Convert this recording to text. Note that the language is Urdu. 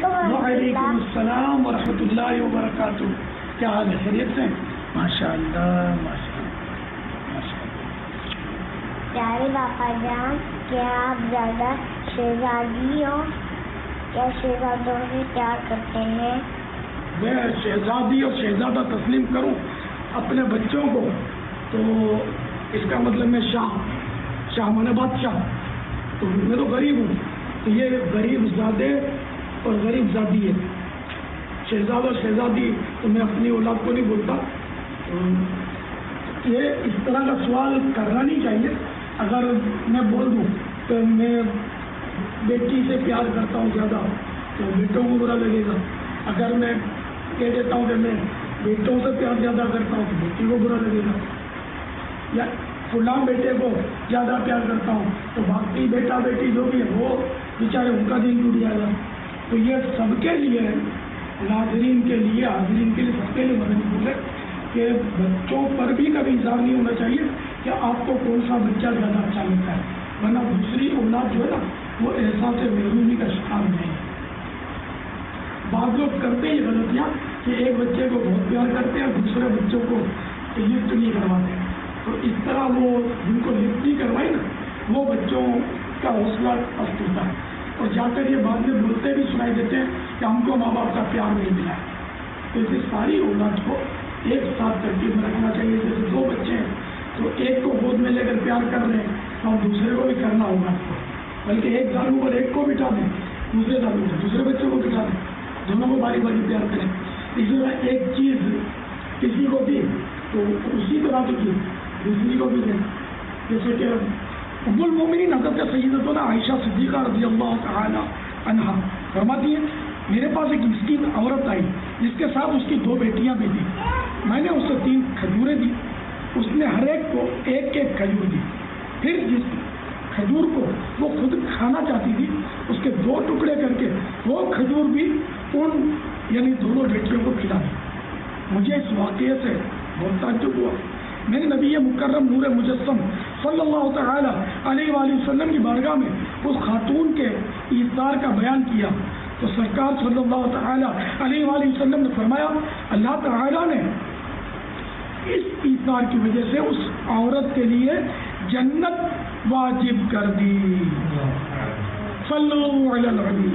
وعلیکم السلام ورحمۃ اللہ وبرکاتہ. کیا حال ہے؟ خیریت سے؟ ماشاء اللہ ماشاء اللہ. پیارے باپا جان، کیا آپ زیادہ شہزادی ہو یا شہزادوں سے پیار کرتے ہیں؟ میں شہزادی اور شہزادہ تسلیم کروں اپنے بچوں کو تو اس کا مطلب میں شاہ مانے بادشاہ. تو میں تو غریب ہوں، تو یہ غریب زادے اور غریب زادی ہے. شہزادہ اور شہزادی تو میں اپنی اولاد کو نہیں بولتا. یہ اس طرح کا سوال کرنا نہیں چاہیے. اگر میں بول دوں کہ میں بیٹی سے پیار کرتا ہوں زیادہ تو بیٹوں کو برا لگے گا. اگر میں کہہ دیتا ہوں کہ میں بیٹوں سے پیار زیادہ کرتا ہوں تو بیٹی کو برا لگے گا. یا فلاں بیٹے کو زیادہ پیار کرتا ہوں تو باقی بیٹا بیٹی جو بھی ہے وہ بیچارے ان کا دل ٹوٹ جائے گا. تو یہ سب کے لیے ہے، ناظرین کے لیے، حاضرین کے لیے، سب کے لیے مدنی پھول ہے کہ بچوں پر بھی کبھی اظہار نہیں ہونا چاہیے کہ آپ کو کون سا بچہ زیادہ اچھا لگتا ہے، ورنہ دوسری اولاد جو ہے نا وہ احساس محرومی کا شکار نہیں ہے. بعض لوگ کرتے ہیں یہ غلطیاں کہ ایک بچے کو بہت پیار کرتے ہیں اور دوسرے بچوں کو لفٹ نہیں کرواتے. تو اس طرح وہ جن کو لفٹ نہیں کروائی نا وہ بچوں کا حوصلہ پست ہوتا ہے اور جا کر یہ بعد میں بولتے بھی سنائی دیتے ہیں کہ ہم کو ماں باپ کا پیار نہیں ملا. تو اسے ساری اولاد کو ایک ساتھ ترتیب میں رکھنا چاہیے. جیسے دو بچے ہیں تو ایک کو گود میں لے کر پیار کر رہے ہیں اور دوسرے کو بھی کرنا ہوگا. بلکہ ایک دارو پر ایک کو بٹھا دیں، دوسرے دارو پر دوسرے بچے کو بٹھا دیں، دونوں کو باری باری پیار کریں. اسی طرح ایک چیز کسی کو دی تو اسی طرح کی دوسری کو بھی دیں. جیسے کہ ام المومنین حضرت سیدتنا عائشہ صدیقہ رضی اللہ تعالی عنہا فرماتی ہیں میرے پاس ایک مسکین عورت آئی جس کے ساتھ اس کی دو بیٹیاں بھی تھیں. میں نے اسے 3 کھجوریں دی. اس نے ہر ایک کو ایک ایک کھجور دی. پھر جس کھجور کو وہ خود کھانا چاہتی تھی اس کے 2 ٹکڑے کر کے وہ کھجور بھی ان یعنی دونوں بیٹیوں کو کھلا دی. مجھے اس واقعے سے بہت تعجب ہوا. میں نے نبی مکرم نور مجسم صلی اللہ تعالی علیہ وآلہ وسلم کی بارگاہ میں اس خاتون کے ایثار کا بیان کیا تو سرکار صلی اللہ تعالی علیہ وآلہ وسلم نے فرمایا اللہ تعالی نے اس ایثار کی وجہ سے اس عورت کے لیے جنت واجب کر دی. صلو علی النبی.